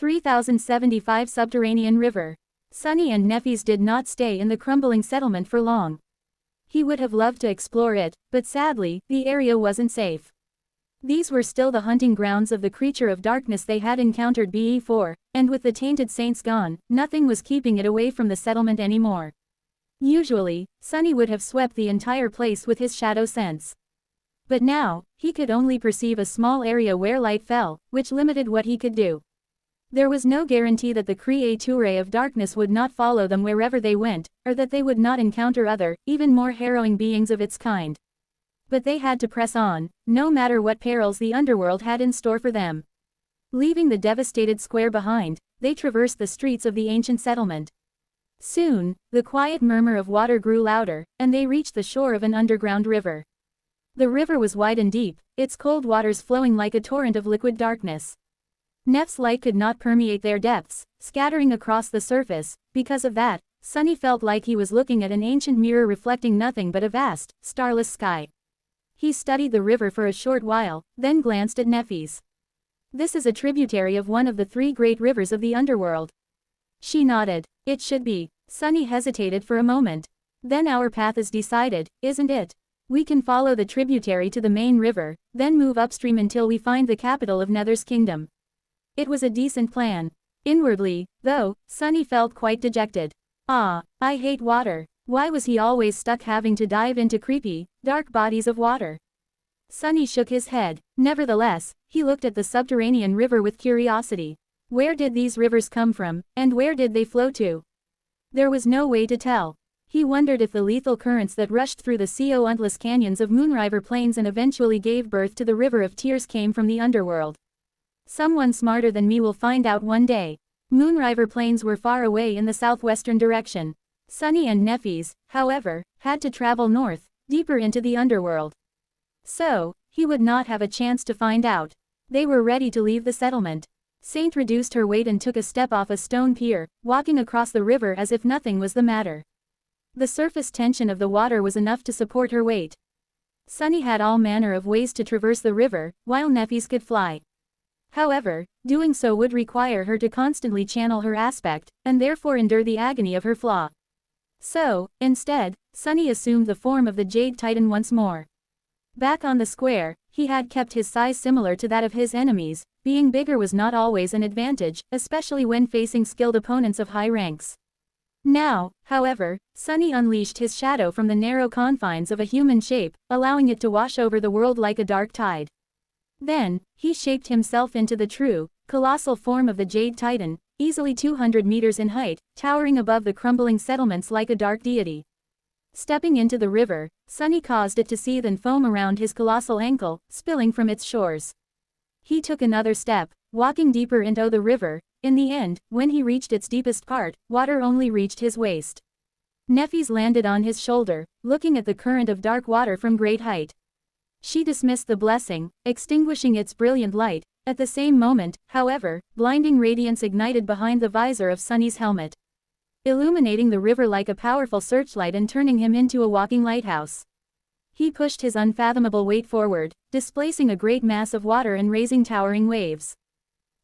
3075 Subterranean River. Sunny and Nefis did not stay in the crumbling settlement for long. He would have loved to explore it, but sadly, the area wasn't safe. These were still the hunting grounds of the creature of darkness they had encountered before, and with the tainted saints gone, nothing was keeping it away from the settlement anymore. Usually, Sunny would have swept the entire place with his shadow sense. But now, he could only perceive a small area where light fell, which limited what he could do. There was no guarantee that the creature of darkness would not follow them wherever they went, or that they would not encounter other, even more harrowing beings of its kind. But they had to press on, no matter what perils the underworld had in store for them. Leaving the devastated square behind, they traversed the streets of the ancient settlement. Soon, the quiet murmur of water grew louder, and they reached the shore of an underground river. The river was wide and deep, its cold waters flowing like a torrent of liquid darkness. Nef's light could not permeate their depths, scattering across the surface. Because of that, Sunny felt like he was looking at an ancient mirror reflecting nothing but a vast, starless sky. He studied the river for a short while, then glanced at Nefis. This is a tributary of one of the three great rivers of the underworld. She nodded. It should be. Sunny hesitated for a moment. Then our path is decided, isn't it? We can follow the tributary to the main river, then move upstream until we find the capital of Nether's kingdom. It was a decent plan. Inwardly, though, Sunny felt quite dejected. I hate water. Why was he always stuck having to dive into creepy, dark bodies of water? Sunny shook his head. Nevertheless, he looked at the subterranean river with curiosity. Where did these rivers come from, and where did they flow to? There was no way to tell. He wondered if the lethal currents that rushed through the countless canyons of Moonriver Plains and eventually gave birth to the River of Tears came from the underworld. Someone smarter than me will find out one day. Moonriver Plains were far away in the southwestern direction. Sunny and Nefis, however, had to travel north, deeper into the underworld. So, he would not have a chance to find out. They were ready to leave the settlement. Saint reduced her weight and took a step off a stone pier, walking across the river as if nothing was the matter. The surface tension of the water was enough to support her weight. Sunny had all manner of ways to traverse the river, while Nefis could fly. However, doing so would require her to constantly channel her aspect, and therefore endure the agony of her flaw. So, instead, Sunny assumed the form of the Jade Titan once more. Back on the square, he had kept his size similar to that of his enemies. Being bigger was not always an advantage, especially when facing skilled opponents of high ranks. Now, however, Sunny unleashed his shadow from the narrow confines of a human shape, allowing it to wash over the world like a dark tide. Then, he shaped himself into the true, colossal form of the Jade Titan, easily 200 meters in height, towering above the crumbling settlements like a dark deity. Stepping into the river, Sunny caused it to seethe and foam around his colossal ankle, spilling from its shores. He took another step, walking deeper into the river. In the end, when he reached its deepest part, water only reached his waist. Nefis landed on his shoulder, looking at the current of dark water from great height. She dismissed the blessing, extinguishing its brilliant light. At the same moment, however, blinding radiance ignited behind the visor of Sunny's helmet, illuminating the river like a powerful searchlight and turning him into a walking lighthouse. He pushed his unfathomable weight forward, displacing a great mass of water and raising towering waves.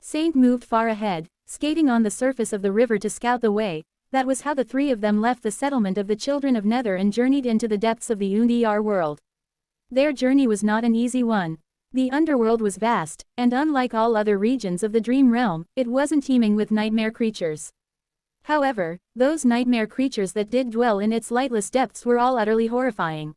Saint moved far ahead, skating on the surface of the river to scout the way. That was how the three of them left the settlement of the Children of Nether and journeyed into the depths of the Undr world. Their journey was not an easy one. The underworld was vast, and unlike all other regions of the Dream Realm, it wasn't teeming with nightmare creatures. However, those nightmare creatures that did dwell in its lightless depths were all utterly horrifying.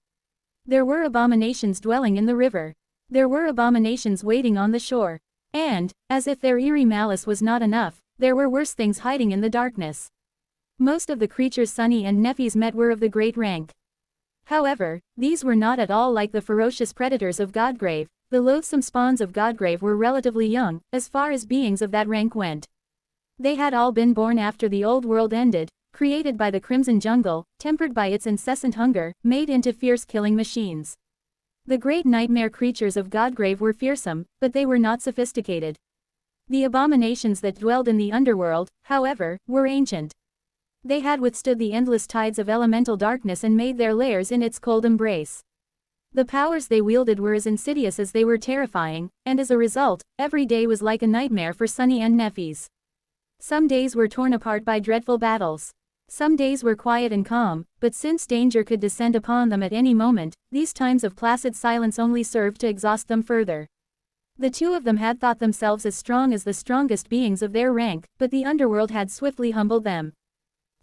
There were abominations dwelling in the river. There were abominations waiting on the shore. And, as if their eerie malice was not enough, there were worse things hiding in the darkness. Most of the creatures Sunny and Nefis met were of the great rank. However, these were not at all like the ferocious predators of Godgrave. The loathsome spawns of Godgrave were relatively young, as far as beings of that rank went. They had all been born after the old world ended, created by the Crimson Jungle, tempered by its incessant hunger, made into fierce killing machines. The great nightmare creatures of Godgrave were fearsome, but they were not sophisticated. The abominations that dwelled in the underworld, however, were ancient. They had withstood the endless tides of elemental darkness and made their lairs in its cold embrace. The powers they wielded were as insidious as they were terrifying, and as a result, every day was like a nightmare for Sunny and Nefis. Some days were torn apart by dreadful battles. Some days were quiet and calm, but since danger could descend upon them at any moment, these times of placid silence only served to exhaust them further. The two of them had thought themselves as strong as the strongest beings of their rank, but the underworld had swiftly humbled them.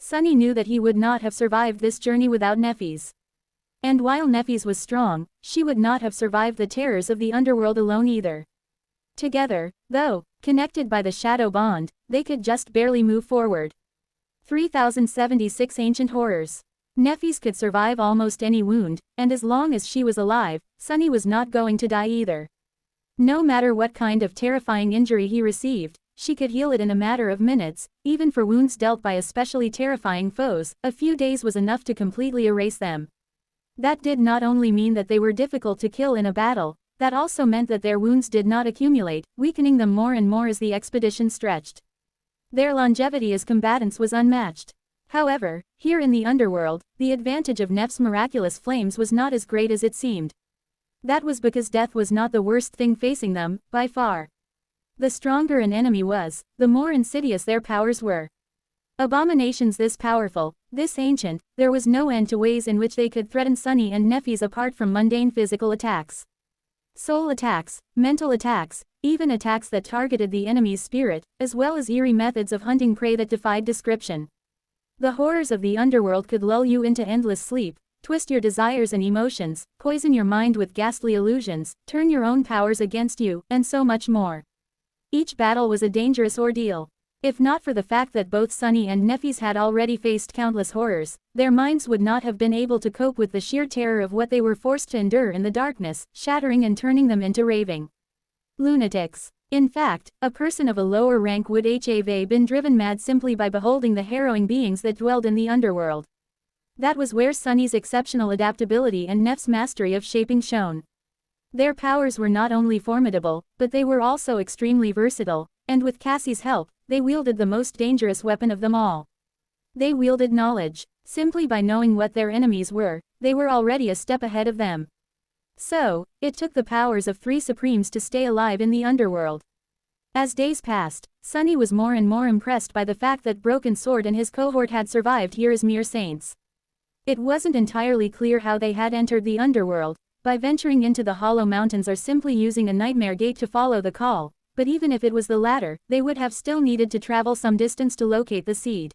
Sunny knew that he would not have survived this journey without Nephis. And while Nephis was strong, she would not have survived the terrors of the underworld alone either. Together, though, connected by the shadow bond, they could just barely move forward. 3076 Ancient Horrors. Nephis could survive almost any wound, and as long as she was alive, Sunny was not going to die either. No matter what kind of terrifying injury he received, she could heal it in a matter of minutes. Even for wounds dealt by especially terrifying foes, a few days was enough to completely erase them. That did not only mean that they were difficult to kill in a battle, that also meant that their wounds did not accumulate, weakening them more and more as the expedition stretched. Their longevity as combatants was unmatched. However, here in the underworld, the advantage of Neph's miraculous flames was not as great as it seemed. That was because death was not the worst thing facing them, by far. The stronger an enemy was, the more insidious their powers were. Abominations this powerful, this ancient, there was no end to ways in which they could threaten Sunny and Nephis apart from mundane physical attacks. Soul attacks, mental attacks, even attacks that targeted the enemy's spirit, as well as eerie methods of hunting prey that defied description. The horrors of the underworld could lull you into endless sleep, twist your desires and emotions, poison your mind with ghastly illusions, turn your own powers against you, and so much more. Each battle was a dangerous ordeal. If not for the fact that both Sunny and Nephis had already faced countless horrors, their minds would not have been able to cope with the sheer terror of what they were forced to endure in the darkness, shattering and turning them into raving lunatics. In fact, a person of a lower rank would have been driven mad simply by beholding the harrowing beings that dwelled in the underworld. That was where Sunny's exceptional adaptability and Neph's mastery of shaping shone. Their powers were not only formidable, but they were also extremely versatile, and with Cassie's help, they wielded the most dangerous weapon of them all. They wielded knowledge. Simply by knowing what their enemies were, they were already a step ahead of them. So, it took the powers of three supremes to stay alive in the underworld. As days passed, Sunny was more and more impressed by the fact that Broken Sword and his cohort had survived here as mere saints. It wasn't entirely clear how they had entered the underworld, by venturing into the Hollow Mountains or simply using a nightmare gate to follow the call, but even if it was the latter, they would have still needed to travel some distance to locate the seed.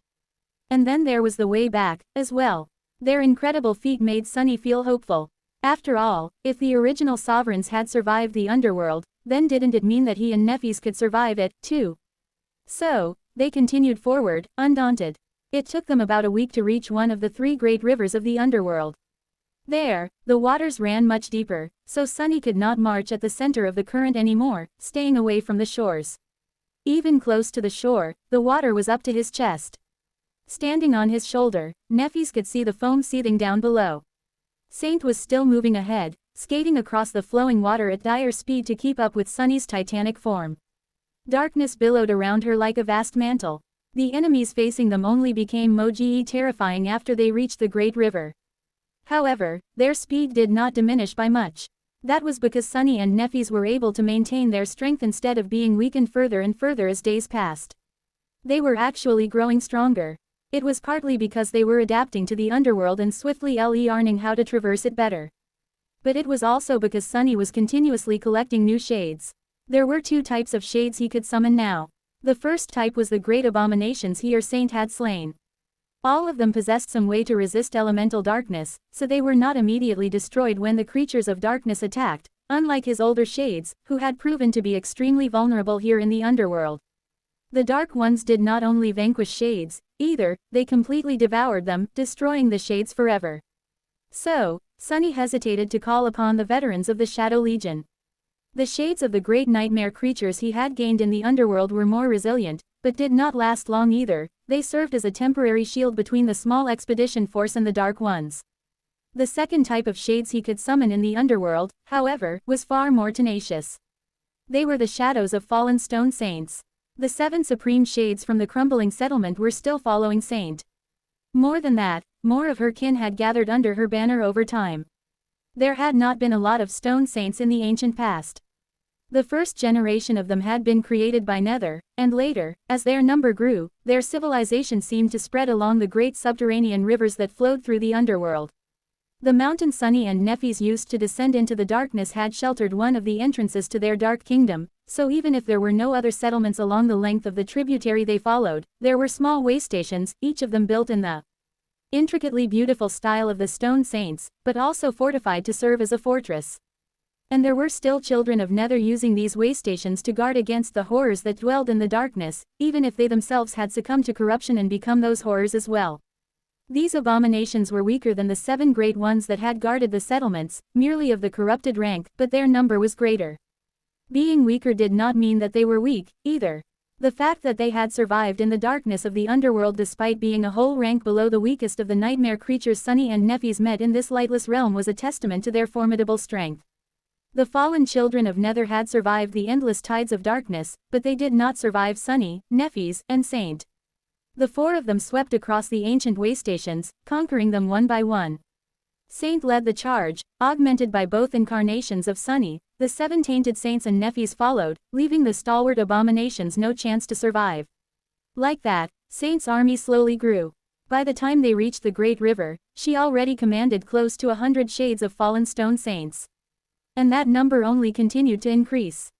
And then there was the way back, as well. Their incredible feat made Sunny feel hopeful. After all, if the original sovereigns had survived the underworld, then didn't it mean that he and Nephis could survive it, too? So, they continued forward, undaunted. It took them about a week to reach one of the three great rivers of the underworld. There, the waters ran much deeper, so Sunny could not march at the center of the current anymore, staying away from the shores. Even close to the shore, the water was up to his chest. Standing on his shoulder, Nephis could see the foam seething down below. Saint was still moving ahead, skating across the flowing water at dire speed to keep up with Sunny's titanic form. Darkness billowed around her like a vast mantle. The enemies facing them only became more terrifying after they reached the great river. However, their speed did not diminish by much. That was because Sunny and Nephis were able to maintain their strength instead of being weakened further and further as days passed. They were actually growing stronger. It was partly because they were adapting to the underworld and swiftly learning how to traverse it better. But it was also because Sunny was continuously collecting new shades. There were two types of shades he could summon now. The first type was the great abominations he or Saint had slain. All of them possessed some way to resist elemental darkness, so they were not immediately destroyed when the creatures of darkness attacked, unlike his older shades, who had proven to be extremely vulnerable here in the underworld. The Dark Ones did not only vanquish shades, either, they completely devoured them, destroying the shades forever. So, Sunny hesitated to call upon the veterans of the Shadow Legion. The shades of the great nightmare creatures he had gained in the underworld were more resilient, but did not last long either. They served as a temporary shield between the small expedition force and the Dark Ones. The second type of shades he could summon in the underworld, however, was far more tenacious. They were the shadows of fallen stone saints. The 7 supreme shades from the crumbling settlement were still following Saint. More than that, more of her kin had gathered under her banner over time. There had not been a lot of stone saints in the ancient past. The first generation of them had been created by Nether, and later, as their number grew, their civilization seemed to spread along the great subterranean rivers that flowed through the underworld. The mountain Sunny and Nephis used to descend into the darkness had sheltered one of the entrances to their dark kingdom, so even if there were no other settlements along the length of the tributary they followed, there were small waystations, each of them built in the intricately beautiful style of the Stone Saints, but also fortified to serve as a fortress. And there were still children of Nether using these waystations to guard against the horrors that dwelled in the darkness, even if they themselves had succumbed to corruption and become those horrors as well. These abominations were weaker than the 7 great ones that had guarded the settlements, merely of the corrupted rank, but their number was greater. Being weaker did not mean that they were weak, either. The fact that they had survived in the darkness of the underworld despite being a whole rank below the weakest of the nightmare creatures Sunny and Nephis met in this lightless realm was a testament to their formidable strength. The fallen children of Nether had survived the endless tides of darkness, but they did not survive Sunny, Nephis, and Saint. The 4 of them swept across the ancient waystations, conquering them one by one. Saint led the charge, augmented by both incarnations of Sunny. The 7 tainted saints and Nephis followed, leaving the stalwart abominations no chance to survive. Like that, Saint's army slowly grew. By the time they reached the Great River, she already commanded close to 100 shades of fallen stone saints. And that number only continued to increase.